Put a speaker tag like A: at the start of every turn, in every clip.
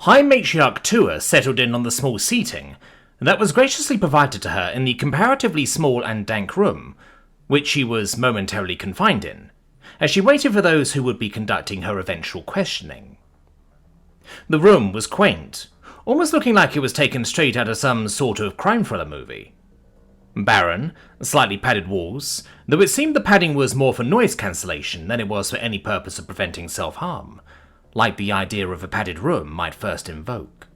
A: High Matriarch Tua settled in on the small seating that was graciously provided to her in the comparatively small and dank room, which she was momentarily confined in, as she waited for those who would be conducting her eventual questioning. The room was quaint, almost looking like it was taken straight out of some sort of crime thriller movie. Barren, slightly padded walls, though it seemed the padding was more for noise cancellation than it was for any purpose of preventing self-harm, like the idea of a padded room might first invoke.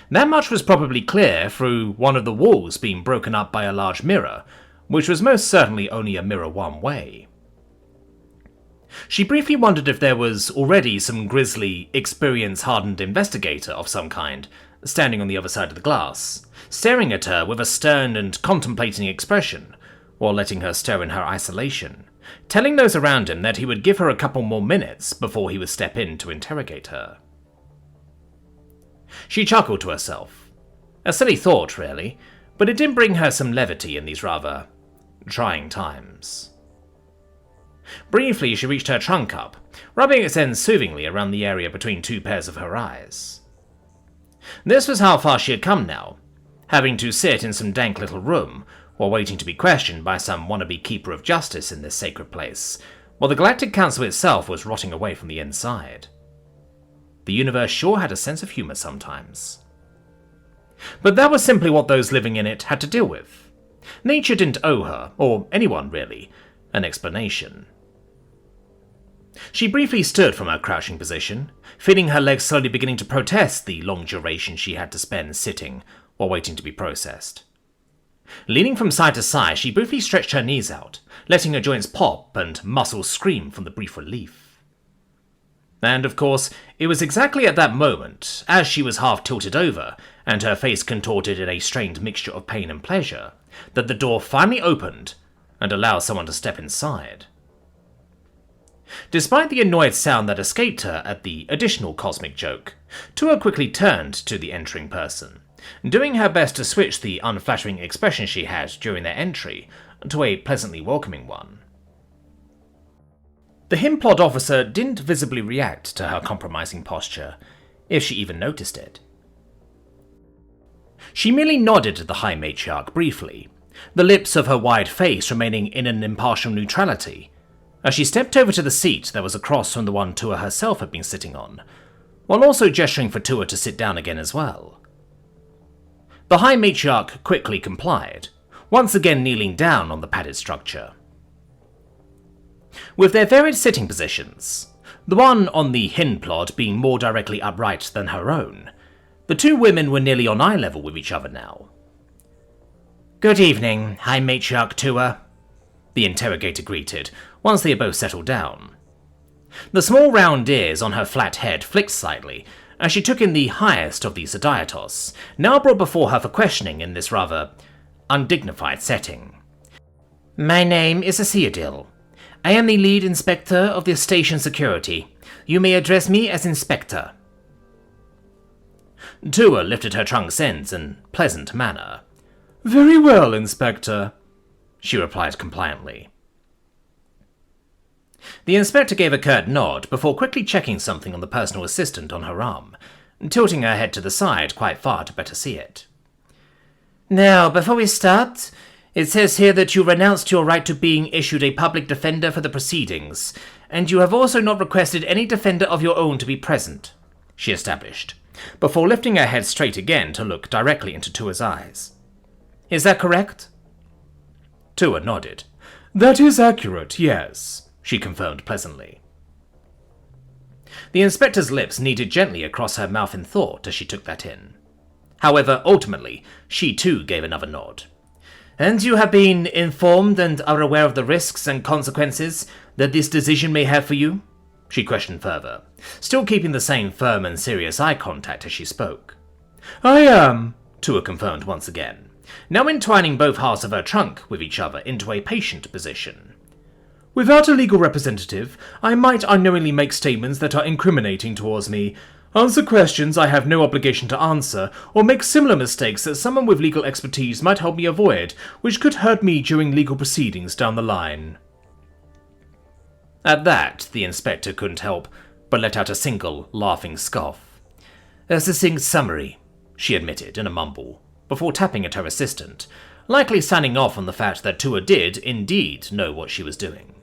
A: That much was probably clear through one of the walls being broken up by a large mirror, which was most certainly only a mirror one way. She briefly wondered if there was already some grisly, experience-hardened investigator of some kind standing on the other side of the glass, staring at her with a stern and contemplating expression, while letting her stir in her isolation, telling those around him that he would give her a couple more minutes before he would step in to interrogate her. She chuckled to herself. A silly thought, really, but it did bring her some levity in these rather trying times. Briefly, she reached her trunk up, rubbing its end soothingly around the area between two pairs of her eyes. This was how far she had come now, having to sit in some dank little room while waiting to be questioned by some wannabe keeper of justice in this sacred place, while the Galactic Council itself was rotting away from the inside. The universe sure had a sense of humor sometimes. But that was simply what those living in it had to deal with. Nature didn't owe her, or anyone really, an explanation. She briefly stood from her crouching position, feeling her legs slowly beginning to protest the long duration she had to spend sitting while waiting to be processed. Leaning from side to side, she briefly stretched her knees out, letting her joints pop and muscles scream from the brief relief. And of course, it was exactly at that moment, as she was half tilted over and her face contorted in a strained mixture of pain and pleasure, that the door finally opened and allowed someone to step inside. Despite the annoyed sound that escaped her at the additional cosmic joke, Tua quickly turned to the entering person, doing her best to switch the unflattering expression she had during their entry to a pleasantly welcoming one. The Himplod officer didn't visibly react to her compromising posture, if she even noticed it. She merely nodded at the High Matriarch briefly, the lips of her wide face remaining in an impartial neutrality, as she stepped over to the seat that was across from the one Tua herself had been sitting on, while also gesturing for Tua to sit down again as well. The High Matriarch quickly complied, once again kneeling down on the padded structure. With their varied sitting positions, the one on the Himplod being more directly upright than her own, the two women were nearly on eye level with each other now. "Good evening, High Matriarch Tua," the interrogator greeted, once they had both settled down. The small round ears on her flat head flicked slightly, as she took in the highest of the Zodiatos, now brought before her for questioning in this rather undignified setting. "My name is Theodil. I am the lead inspector of the station security. You may address me as Inspector." Tua lifted her trunk's ends in pleasant manner. "Very well, Inspector," she replied compliantly. The inspector gave a curt nod before quickly checking something on the personal assistant on her arm, tilting her head to the side quite far to better see it. "Now, before we start, it says here that you renounced your right to being issued a public defender for the proceedings, and you have also not requested any defender of your own to be present," she established, before lifting her head straight again to look directly into Tua's eyes. "Is that correct?" Tua nodded. "That is accurate, yes," she confirmed pleasantly. The inspector's lips kneaded gently across her mouth in thought as she took that in. However, ultimately, she too gave another nod. "And you have been informed and are aware of the risks and consequences that this decision may have for you?" she questioned further, still keeping the same firm and serious eye contact as she spoke. "I am," Tua confirmed once again, now entwining both halves of her trunk with each other into a patient position. "Without a legal representative, I might unknowingly make statements that are incriminating towards me, answer questions I have no obligation to answer, or make similar mistakes that someone with legal expertise might help me avoid, which could hurt me during legal proceedings down the line." At that, the inspector couldn't help but let out a single laughing scoff. "A succinct summary," she admitted in a mumble, before tapping at her assistant, likely signing off on the fact that Tua did, indeed, know what she was doing.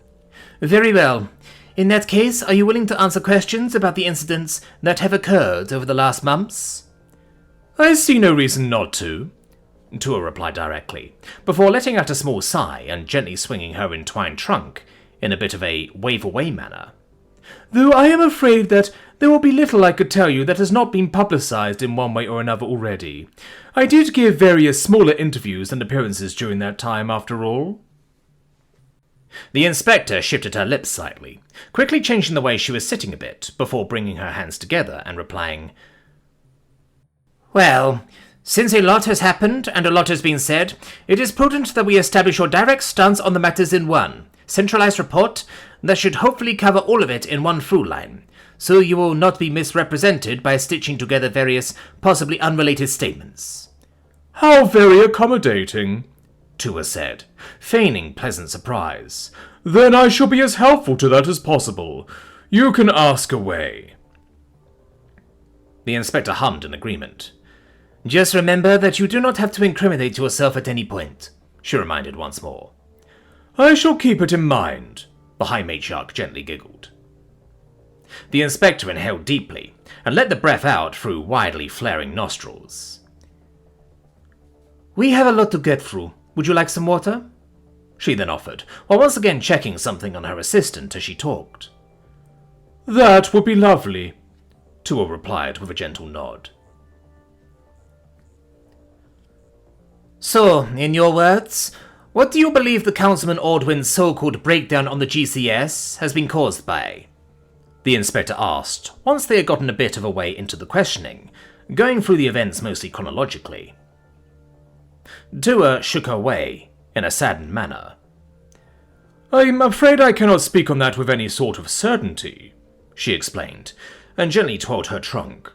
A: "Very well. In that case, are you willing to answer questions about the incidents that have occurred over the last months?" "I see no reason not to," Tua replied directly, before letting out a small sigh and gently swinging her entwined trunk in a bit of a wave-away manner. "Though I am afraid that there will be little I could tell you that has not been publicized in one way or another already. I did give various smaller interviews and appearances during that time, after all." The inspector shifted her lips slightly, quickly changing the way she was sitting a bit, before bringing her hands together and replying, "Well, since a lot has happened and a lot has been said, it is prudent that we establish your direct stance on the matters in one centralized report that should hopefully cover all of it in one through line, so you will not be misrepresented by stitching together various possibly unrelated statements." "How very accommodating," Tua said, feigning pleasant surprise. "Then I shall be as helpful to that as possible. You can ask away." The inspector hummed in agreement. "Just remember that you do not have to incriminate yourself at any point," she reminded once more. "I shall keep it in mind," the High Matriarch gently giggled. The inspector inhaled deeply and let the breath out through widely flaring nostrils. "We have a lot to get through. Would you like some water?" she then offered, while once again checking something on her assistant as she talked. "That would be lovely," Tua replied with a gentle nod. "So, in your words, what do you believe the Councilman Ordwin's so-called breakdown on the GCS has been caused by?" the inspector asked, once they had gotten a bit of a way into the questioning, going through the events mostly chronologically. Tua shook her way, in a saddened manner. "I'm afraid I cannot speak on that with any sort of certainty," she explained, and gently twirled her trunk.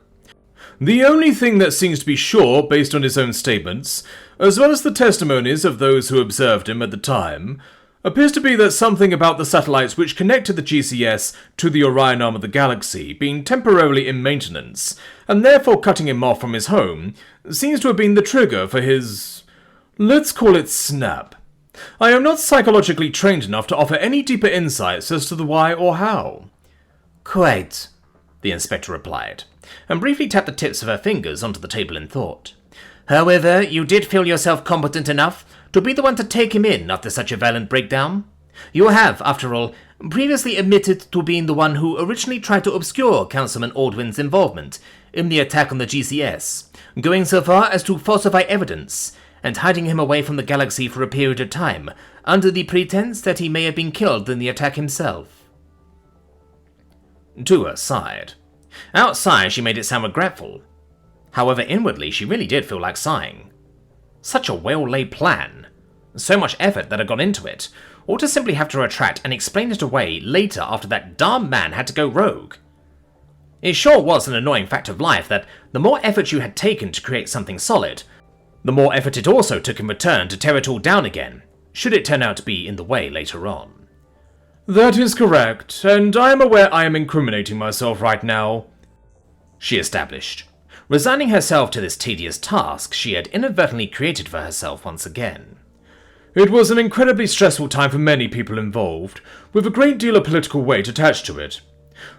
A: "The only thing that seems to be sure, based on his own statements, as well as the testimonies of those who observed him at the time, appears to be that something about the satellites which connected the GCS to the Orion arm of the galaxy being temporarily in maintenance, and therefore cutting him off from his home, seems to have been the trigger for his... let's call it snap. I am not psychologically trained enough to offer any deeper insights as to the why or how." "Quite," the inspector replied, and briefly tapped the tips of her fingers onto the table in thought. "However, you did feel yourself competent enough to be the one to take him in after such a violent breakdown. You have, after all, previously admitted to being the one who originally tried to obscure Councilman Ordwin's involvement in the attack on the GCS, going so far as to falsify evidence and hiding him away from the galaxy for a period of time, under the pretense that he may have been killed in the attack himself." Tua sighed. Outside, she made it sound regretful. However, inwardly, she really did feel like sighing. Such a well-laid plan. So much effort that had gone into it, or to simply have to retract and explain it away later after that darn man had to go rogue. It sure was an annoying fact of life that the more effort you had taken to create something solid, the more effort it also took in return to tear it all down again, should it turn out to be in the way later on. "That is correct, and I am aware I am incriminating myself right now," she established, resigning herself to this tedious task she had inadvertently created for herself once again. "It was an incredibly stressful time for many people involved, with a great deal of political weight attached to it.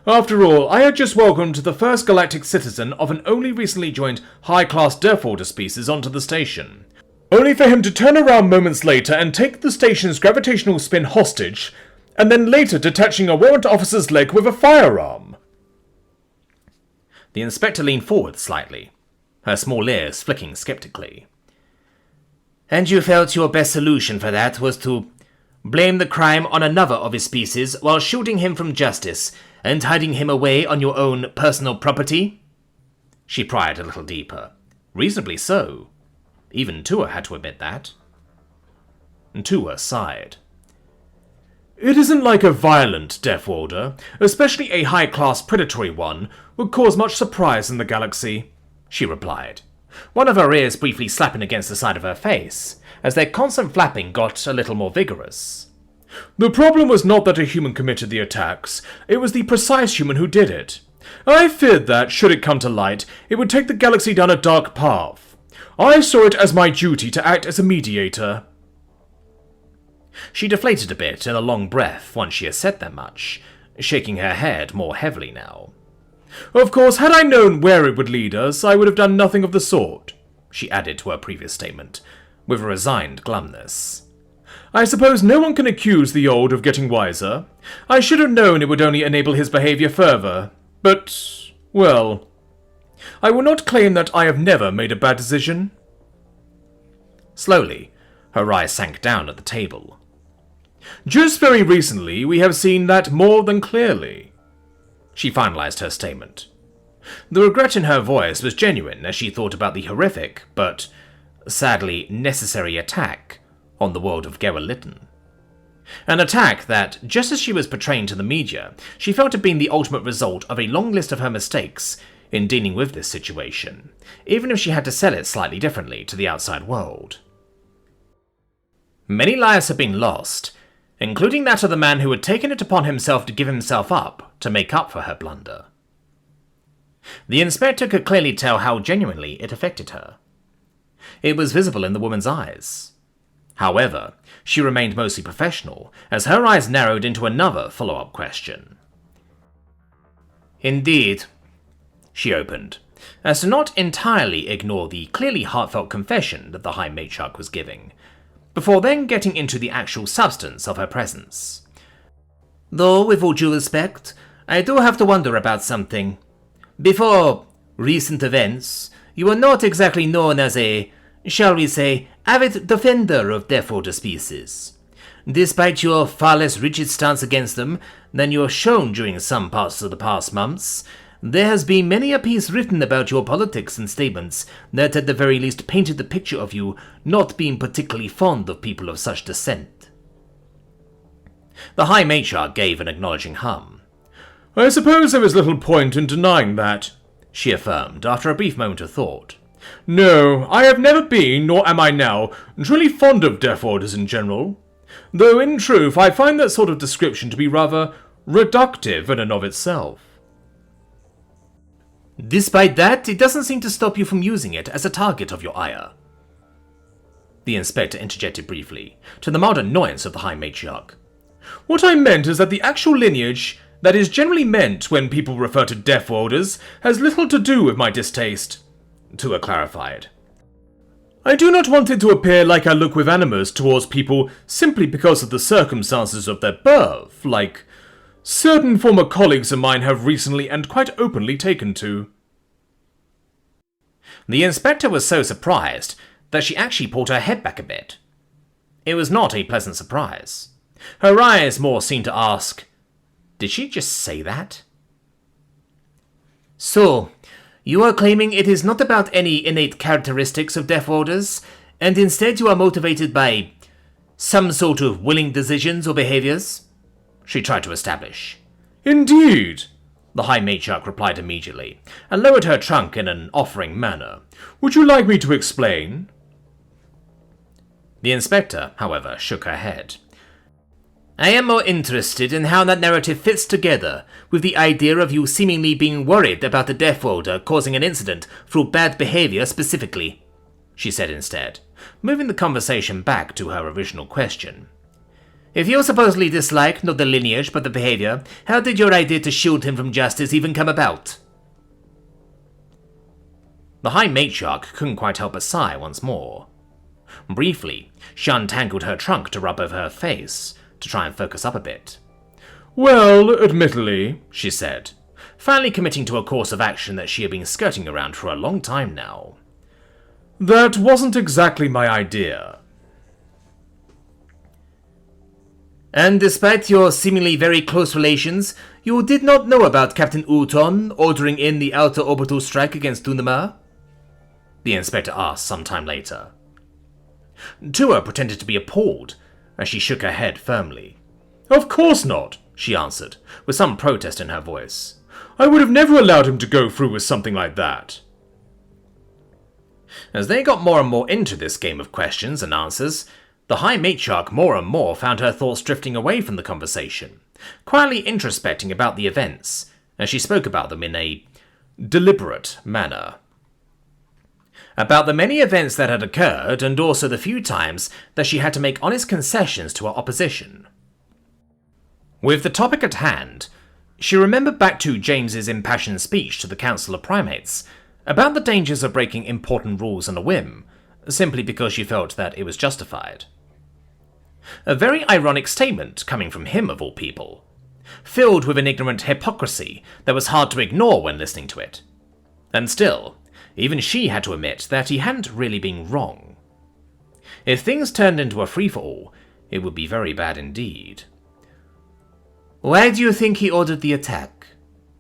A: After all, I had just welcomed the first galactic citizen of an only recently joined high-class Deathworlder species onto the station, only for him to turn around moments later and take the station's gravitational spin hostage, and then later detaching a warrant officer's leg with a firearm." The inspector leaned forward slightly, her small ears flicking skeptically. "And you felt your best solution for that was to blame the crime on another of his species while shielding him from justice and hiding him away on your own personal property?" She pried a little deeper. Reasonably so. Even Tua had to admit that. Tua sighed. "It isn't like a violent Deathworlder, especially a high-class predatory one, would cause much surprise in the galaxy," she replied, one of her ears briefly slapping against the side of her face, as their constant flapping got a little more vigorous. "The problem was not that a human committed the attacks, it was the precise human who did it.
B: I feared that, should it come to light, it would take the galaxy down a dark path. I saw it as my duty to act as a mediator.
A: She deflated a bit in a long breath once she had said that much, shaking her head more heavily now.
B: Of course, had I known where it would lead us, I would have done nothing of the sort, she added to her previous statement, with a resigned glumness. I suppose no one can accuse the old of getting wiser. I should have known it would only enable his behaviour further. But, well, I will not claim that I have never made a bad decision.
A: Slowly, her eyes sank down at the table.
B: Just very recently, we have seen that more than clearly.
A: She finalized her statement. The regret in her voice was genuine as she thought about the horrific, but sadly necessary attack on the world of Galitten. An attack that, just as she was portraying to the media, she felt had been the ultimate result of a long list of her mistakes in dealing with this situation, even if she had to sell it slightly differently to the outside world. Many lives had been lost, including that of the man who had taken it upon himself to give himself up to make up for her blunder. The inspector could clearly tell how genuinely it affected her. It was visible in the woman's eyes. However, she remained mostly professional, as her eyes narrowed into another follow-up question. Indeed, she opened, as to not entirely ignore the clearly heartfelt confession that the High Matriarch was giving, before then getting into the actual substance of her presence. Though, with all due respect, I do have to wonder about something. Before recent events, you were not exactly known as a, shall we say, avid defender of Deathworlder species. Despite your far less rigid stance against them than you have shown during some parts of the past months, there has been many a piece written about your politics and statements that at the very least painted the picture of you not being particularly fond of people of such descent. The High Matriarch gave an acknowledging hum.
B: I suppose there is little point in denying that, she affirmed after a brief moment of thought. No, I have never been, nor am I now, truly fond of Deathworlders in general. Though in truth I find that sort of description to be rather reductive in and of itself.
A: Despite that, it doesn't seem to stop you from using it as a target of your ire. The inspector interjected briefly, to the mild annoyance of the High Matriarch.
B: What I meant is that the actual lineage that is generally meant when people refer to Deathworlders has little to do with my distaste, Tua clarified. I do not want it to appear like I look with animus towards people simply because of the circumstances of their birth, like certain former colleagues of mine have recently and quite openly taken to.
A: The inspector was so surprised that she actually pulled her head back a bit. It was not a pleasant surprise. Her eyes more seemed to ask, did she just say that? So, you are claiming it is not about any innate characteristics of Deathworlders, and instead you are motivated by some sort of willing decisions or behaviors? She tried to establish.
B: Indeed,
A: the High Matriarch replied immediately, and lowered her trunk in an offering manner.
B: Would you like me to explain?
A: The inspector, however, shook her head. I am more interested in how that narrative fits together with the idea of you seemingly being worried about the Deathworlder causing an incident through bad behavior specifically, she said instead, moving the conversation back to her original question. If you supposedly dislike not the lineage but the behavior, how did your idea to shield him from justice even come about? The High Matriarch couldn't quite help but sigh once more. Briefly, she untangled her trunk to rub over her face, to try and focus up a bit.
B: Well, admittedly,
A: she said, finally committing to a course of action that she had been skirting around for a long time now.
B: That wasn't exactly my idea.
A: And despite your seemingly very close relations, you did not know about Captain Uton ordering in the outer orbital strike against Dunamar? The inspector asked some time later. Tua pretended to be appalled, as she shook her head firmly.
B: Of course not, she answered,
A: with some protest in her voice.
B: I would have never allowed him to go through with something like that.
A: As they got more and more into this game of questions and answers, the High Matriarch more and more found her thoughts drifting away from the conversation, quietly introspecting about the events, as she spoke about them in a deliberate manner. About the many events that had occurred, and also the few times that she had to make honest concessions to her opposition. With the topic at hand, she remembered back to James's impassioned speech to the Council of Primates about the dangers of breaking important rules on a whim, simply because she felt that it was justified. A very ironic statement coming from him of all people, filled with an ignorant hypocrisy that was hard to ignore when listening to it. And still, even she had to admit that he hadn't really been wrong. If things turned into a free-for-all, it would be very bad indeed. "Why do you think he ordered the attack?"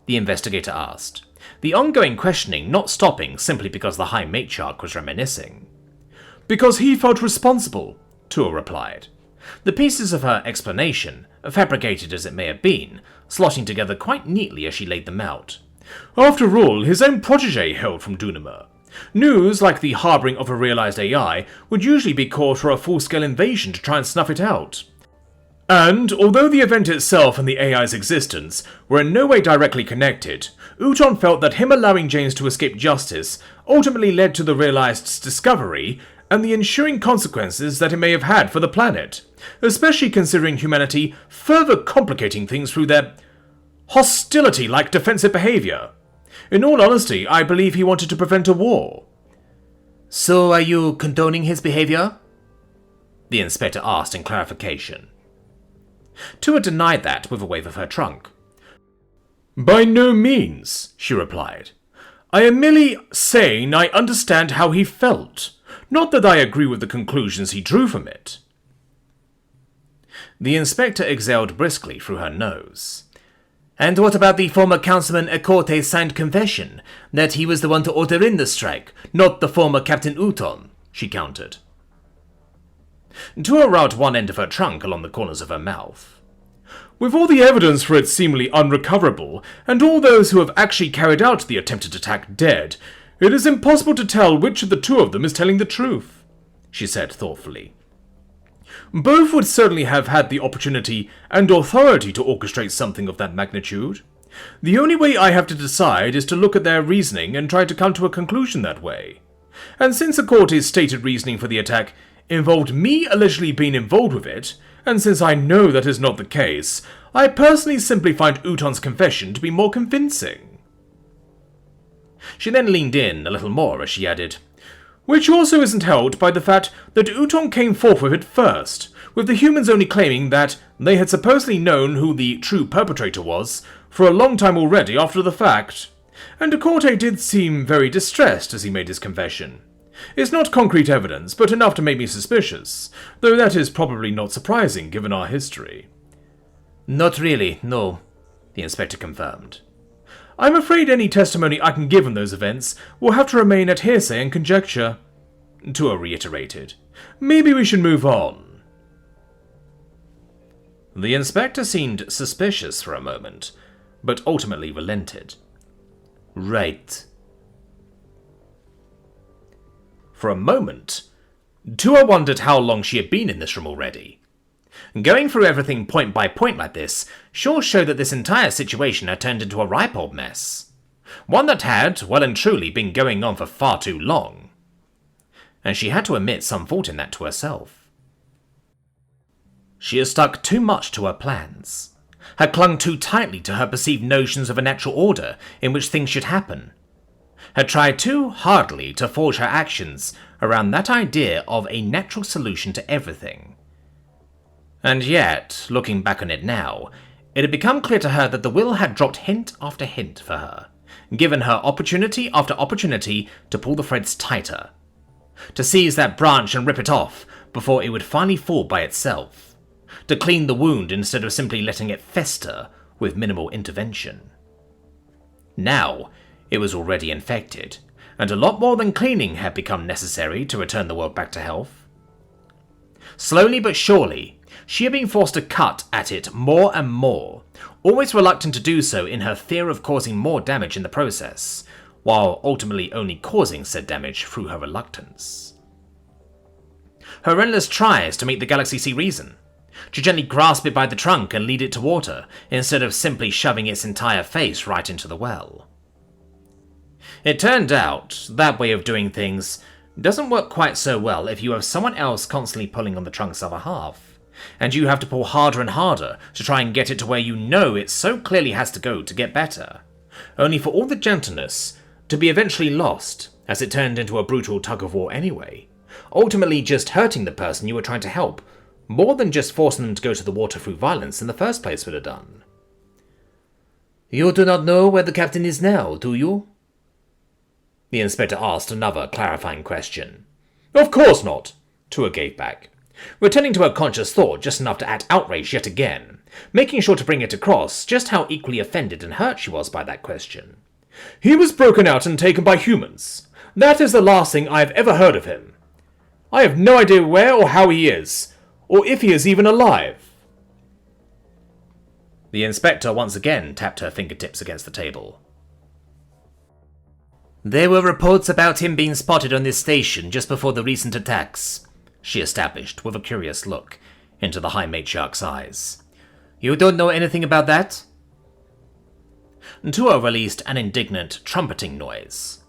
A: the investigator asked, the ongoing questioning not stopping simply because the High Matriarch was reminiscing.
B: "Because he felt responsible,"
A: Tua replied, the pieces of her explanation, fabricated as it may have been, slotting together quite neatly as she laid them out.
B: "After all, his own protege hailed from Dunamar. News like the harbouring of a realised AI would usually be called for a full-scale invasion to try and snuff it out. And, although the event itself and the AI's existence were in no way directly connected, Uton felt that him allowing James to escape justice ultimately led to the realised's discovery and the ensuing consequences that it may have had for the planet, especially considering humanity further complicating things through their hostility-like defensive behaviour. In all honesty, I believe he wanted to prevent a war."
A: "So are you condoning his behaviour?" the inspector asked in clarification. Tua denied that with a wave of her trunk.
B: "By no means," she replied. "I am merely saying I understand how he felt, not that I agree with the conclusions he drew from it."
A: The inspector exhaled briskly through her nose. "And what about the former Councilman Ekorte's signed confession that he was the one to order in the strike, not the former Captain Uton?" she countered. Tua rubbed one end of her trunk along the corners of her mouth.
B: "With all the evidence for it seemingly unrecoverable, and all those who have actually carried out the attempted attack dead, it is impossible to tell which of the two of them is telling the truth," she said thoughtfully. "Both would certainly have had the opportunity and authority to orchestrate something of that magnitude. The only way I have to decide is to look at their reasoning and try to come to a conclusion that way. And since Ekorte's stated reasoning for the attack involved me allegedly being involved with it, and since I know that is not the case, I personally simply find Uton's confession to be more convincing."
A: She then leaned in a little more as she added,
B: "Which also isn't helped by the fact that Uton came forth with it first, with the humans only claiming that they had supposedly known who the true perpetrator was for a long time already after the fact. And Ekorte did seem very distressed as he made his confession. It's not concrete evidence, but enough to make me suspicious, though that is probably not surprising given our history."
A: "Not really, no," the inspector confirmed.
B: "I'm afraid any testimony I can give on those events will have to remain at hearsay and conjecture," Tua reiterated. "Maybe we should move on."
A: The inspector seemed suspicious for a moment, but ultimately relented. "Right." For a moment, Tua wondered how long she had been in this room already. Going through everything point by point like this sure showed that this entire situation had turned into a ripe old mess. One that had, well and truly, been going on for far too long. And she had to admit some fault in that to herself. She had stuck too much to her plans, had clung too tightly to her perceived notions of a natural order in which things should happen, had tried too hardly to forge her actions around that idea of a natural solution to everything. And yet, looking back on it now, it had become clear to her that the will had dropped hint after hint for her, given her opportunity after opportunity to pull the threads tighter, to seize that branch and rip it off before it would finally fall by itself, to clean the wound instead of simply letting it fester with minimal intervention. Now, it was already infected, and a lot more than cleaning had become necessary to return the world back to health. Slowly but surely, she had been forced to cut at it more and more, always reluctant to do so in her fear of causing more damage in the process, while ultimately only causing said damage through her reluctance. Her endless tries to make the galaxy see reason, to gently grasp it by the trunk and lead it to water, instead of simply shoving its entire face right into the well. It turned out, that way of doing things doesn't work quite so well if you have someone else constantly pulling on the trunk's other half, and you have to pull harder and harder to try and get it to where you know it so clearly has to go to get better, only for all the gentleness to be eventually lost as it turned into a brutal tug-of-war anyway, ultimately just hurting the person you were trying to help, more than just forcing them to go to the water through violence in the first place would have done. "You do not know where the captain is now, do you?" The inspector asked another clarifying question.
B: "Of course not,"
A: Tua gave back, returning to her conscious thought just enough to act outrage yet again, making sure to bring it across just how equally offended and hurt she was by that question.
B: "He was broken out and taken by humans. That is the last thing I have ever heard of him. I have no idea where or how he is, or if he is even alive."
A: The inspector once again tapped her fingertips against the table. "There were reports about him being spotted on this station just before the recent attacks," she established with a curious look into the High Matriarch's eyes. "You don't know anything about that?" Tua released an indignant trumpeting noise.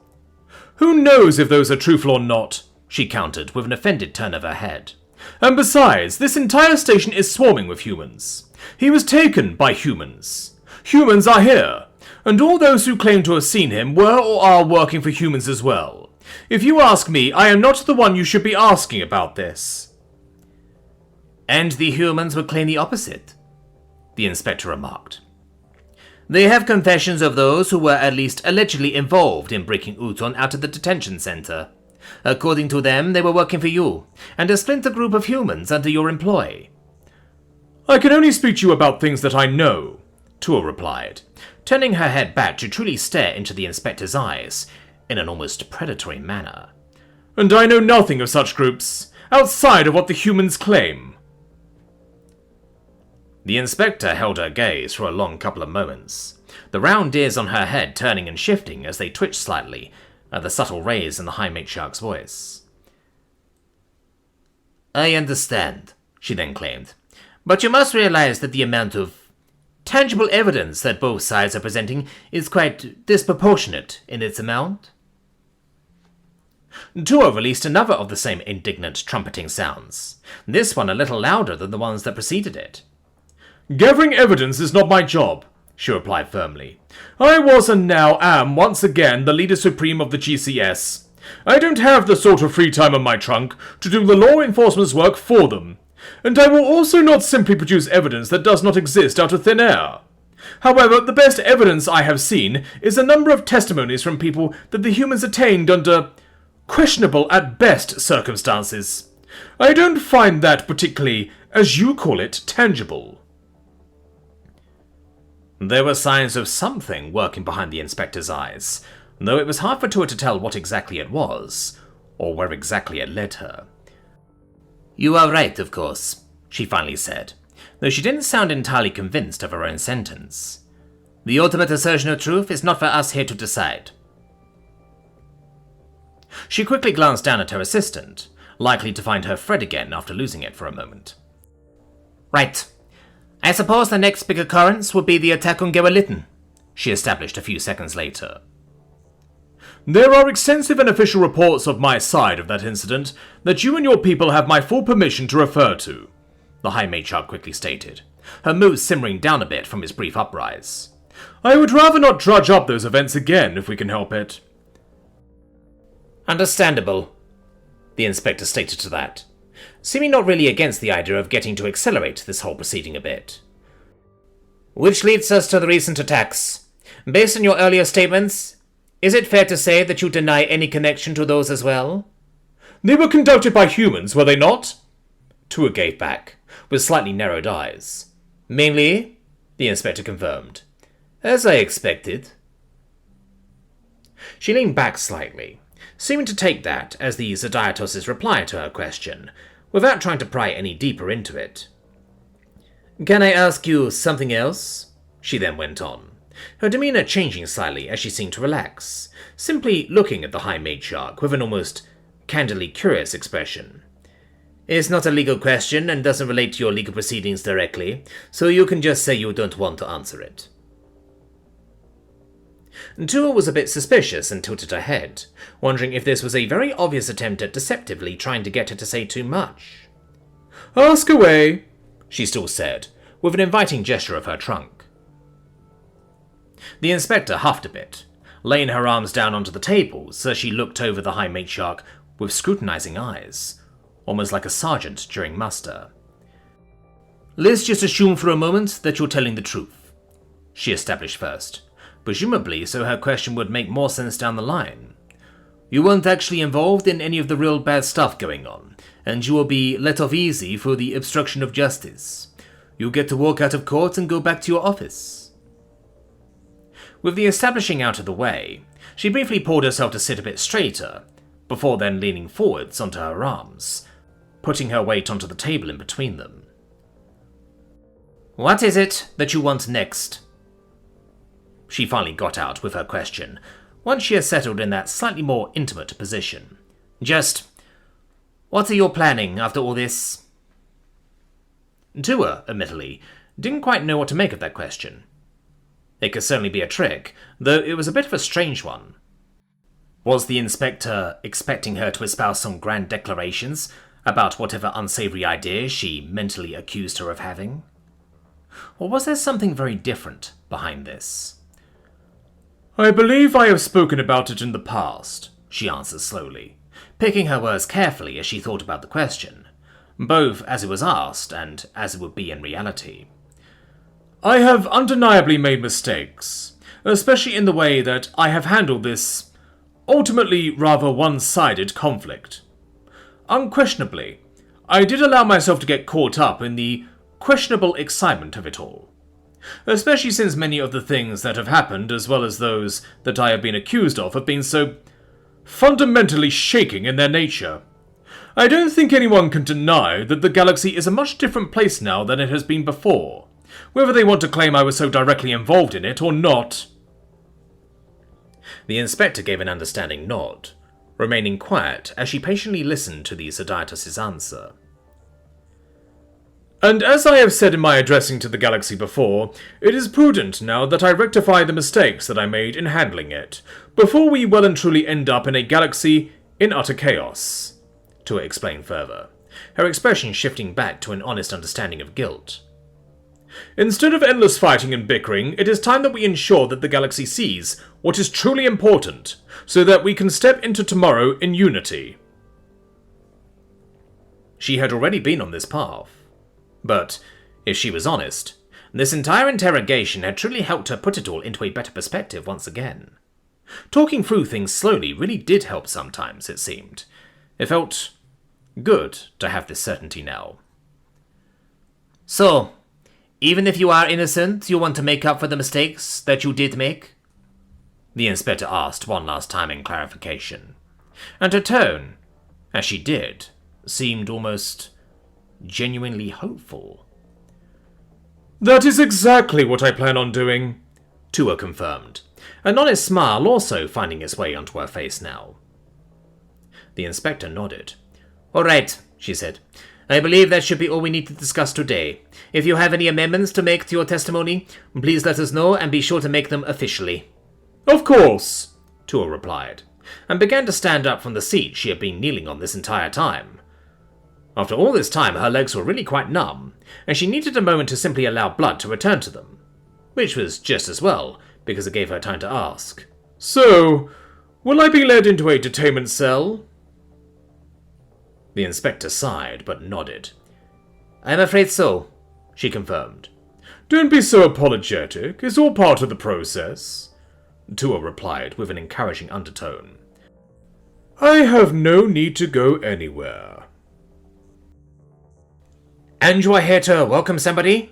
B: "Who knows if those are truthful or not?"
A: she countered with an offended turn of her head.
B: "And besides, this entire station is swarming with humans. He was taken by humans. Humans are here, and all those who claim to have seen him were or are working for humans as well. If you ask me, I am not the one you should be asking about this."
A: "And the humans would claim the opposite," the inspector remarked. "They have confessions of those who were at least allegedly involved in breaking Uton out of the detention center. According to them, they were working for you, and a splinter group of humans under your employ."
B: "I can only speak to you about things that I know," Tua replied,
A: turning her head back to truly stare into the inspector's eyes in an almost predatory manner.
B: "And I know nothing of such groups, outside of what the humans claim."
A: The inspector held her gaze for a long couple of moments, the round ears on her head turning and shifting as they twitched slightly at the subtle raise in the High Matriarch's voice. "I understand," she then claimed, "but you must realize that the amount of tangible evidence that both sides are presenting is quite disproportionate in its amount." Tua released another of the same indignant trumpeting sounds, this one a little louder than the ones that preceded it.
B: "Gathering evidence is not my job," she replied firmly. "I was and now am once again the leader supreme of the GCS. I don't have the sort of free time on my trunk to do the law enforcement's work for them. And I will also not simply produce evidence that does not exist out of thin air. However, the best evidence I have seen is a number of testimonies from people that the humans attained under questionable at best circumstances. I don't find that particularly, as you call it, tangible."
A: There were signs of something working behind the inspector's eyes, though it was hard for Tua to tell what exactly it was, or where exactly it led her. "You are right, of course," she finally said, though she didn't sound entirely convinced of her own sentence. "The ultimate assertion of truth is not for us here to decide." She quickly glanced down at her assistant, likely to find her thread again after losing it for a moment. "Right. I suppose the next big occurrence would be the attack on Galitten," she established a few seconds later.
B: "There are extensive and official reports of my side of that incident that you and your people have my full permission to refer to," the High Matriarch quickly stated, her mood simmering down a bit from his brief uprise. "I would rather not drudge up those events again if we can help it."
A: "Understandable," the inspector stated to that, seeming not really against the idea of getting to accelerate this whole proceeding a bit. "Which leads us to the recent attacks. Based on your earlier statements, is it fair to say that you deny any connection to those as well?"
B: "They were conducted by humans, were they not?" Tua gave back, with slightly narrowed eyes.
A: "Mainly," the inspector confirmed. "As I expected." She leaned back slightly, seeming to take that as the Zodiatos' reply to her question, without trying to pry any deeper into it. "Can I ask you something else?" she then went on, her demeanor changing slightly as she seemed to relax, simply looking at the High Matriarch with an almost candidly curious expression. It's not a legal question and doesn't relate to your legal proceedings directly, so you can just say you don't want to answer it. Tua was a bit suspicious and tilted her head, wondering if this was a very obvious attempt at deceptively trying to get her to say too much.
B: "Ask away,"
A: she still said, with an inviting gesture of her trunk. The inspector huffed a bit, laying her arms down onto the table so she looked over the high matriarch with scrutinizing eyes, almost like a sergeant during muster. "Let's just assume for a moment that you're telling the truth," she established first, presumably so her question would make more sense down the line. "You weren't actually involved in any of the real bad stuff going on, and you will be let off easy for the obstruction of justice. You'll get to walk out of court and go back to your office." With the establishing out of the way, she briefly pulled herself to sit a bit straighter, before then leaning forwards onto her arms, putting her weight onto the table in between them. "What is it that you want next?" She finally got out with her question, once she had settled in that slightly more intimate position. "Just, what are you planning after all this?" Tua, admittedly, didn't quite know what to make of that question. It could certainly be a trick, though it was a bit of a strange one. Was the inspector expecting her to espouse some grand declarations about whatever unsavory ideas she mentally accused her of having? Or was there something very different behind this?
B: "I believe I have spoken about it in the past,"
A: she answered slowly, picking her words carefully as she thought about the question, both as it was asked and as it would be in reality.
B: "I have undeniably made mistakes, especially in the way that I have handled this, ultimately rather one-sided conflict. Unquestionably, I did allow myself to get caught up in the questionable excitement of it all, especially since many of the things that have happened, as well as those that I have been accused of, have been so fundamentally shaking in their nature. I don't think anyone can deny that the galaxy is a much different place now than it has been before, whether they want to claim I was so directly involved in it or not."
A: The inspector gave an understanding nod, remaining quiet as she patiently listened to the Sodiatus's answer.
B: "And as I have said in my addressing to the galaxy before, it is prudent now that I rectify the mistakes that I made in handling it, before we well and truly end up in a galaxy in utter chaos," Tua explained further, her expression shifting back to an honest understanding of guilt. "Instead of endless fighting and bickering, it is time that we ensure that the galaxy sees what is truly important, so that we can step into tomorrow in unity." She had already been on this path. But, if she was honest, this entire interrogation had truly helped her put it all into a better perspective once again. Talking through things slowly really did help sometimes, it seemed. It felt good to have this certainty now. "So, even if you are innocent, you want to make up for the mistakes that you did make?" the inspector asked one last time in clarification. And her tone, as she did, seemed almost genuinely hopeful. "That is exactly what I plan on doing,"
A: Tua confirmed, an honest smile also finding its way onto her face now. The inspector nodded. "All right," she said. "I believe that should be all we need to discuss today. If you have any amendments to make to your testimony, please let us know and be sure to make them officially."
B: "Of course,"
A: Tua replied, and began to stand up from the seat she had been kneeling on this entire time. After all this time, her legs were really quite numb, and she needed a moment to simply allow blood to return to them, which was just as well, because it gave her time to ask.
B: "So, will I be led into a detainment cell?"
A: The inspector sighed, but nodded. "I'm afraid so," she confirmed.
B: "Don't be so apologetic, it's all part of the process," Tua replied with an encouraging undertone. "I have no need to go anywhere."
A: "And you are here to welcome somebody?"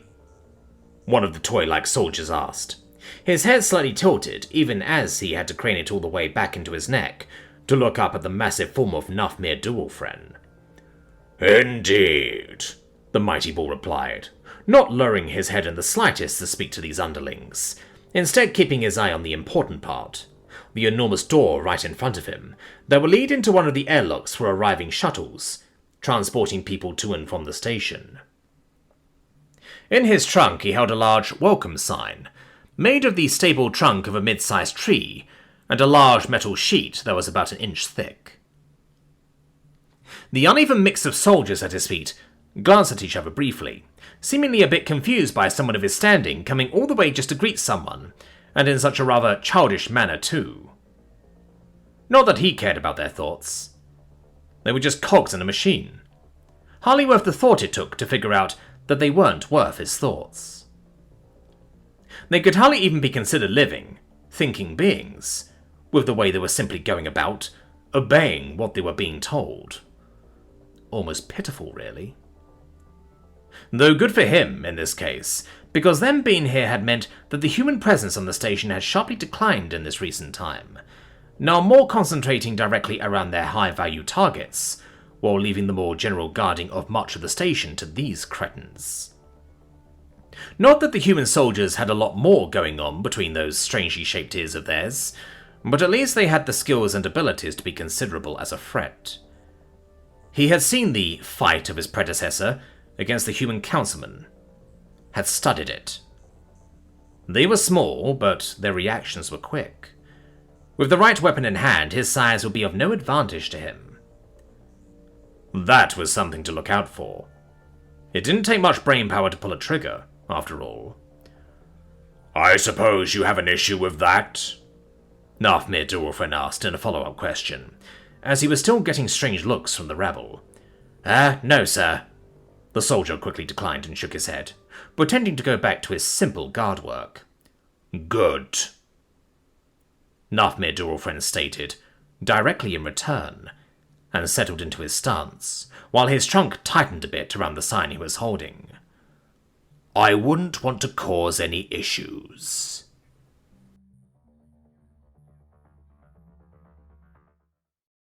A: one of the toy-like soldiers asked, his head slightly tilted even as he had to crane it all the way back into his neck to look up at the massive form of Nafmir Dualfren. "Indeed," the mighty bull replied, not lowering his head in the slightest to speak to these underlings, instead keeping his eye on the important part, the enormous door right in front of him that would lead into one of the airlocks for arriving shuttles, transporting people to and from the station. In his trunk he held a large welcome sign, made of the stable trunk of a mid-sized tree, and a large metal sheet that was about an inch thick. The uneven mix of soldiers at his feet glanced at each other briefly, seemingly a bit confused by someone of his standing coming all the way just to greet someone, and in such a rather childish manner too. Not that he cared about their thoughts. They were just cogs in a machine. Hardly worth the thought it took to figure out that they weren't worth his thoughts. They could hardly even be considered living, thinking beings, with the way they were simply going about, obeying what they were being told. Almost pitiful, really. Though good for him, in this case, because them being here had meant that the human presence on the station had sharply declined in this recent time, now more concentrating directly around their high-value targets, while leaving the more general guarding of much of the station to these cretins. Not that the human soldiers had a lot more going on between those strangely shaped ears of theirs, but at least they had the skills and abilities to be considerable as a threat. He had seen the fight of his predecessor against the human councilman, had studied it. They were small, but their reactions were quick. With the right weapon in hand, his size would be of no advantage to him. That was something to look out for. It didn't take much brainpower to pull a trigger, after all. "I suppose you have an issue with that?" Nafmir Dorfin asked in a follow-up question, as he was still getting strange looks from the rabble. No, sir." The soldier quickly declined and shook his head, pretending to go back to his simple guard work. "Good," Nafmir Dorfin stated, directly in return, and settled into his stance, while his trunk tightened a bit around the sign he was holding. "I wouldn't want to cause any issues."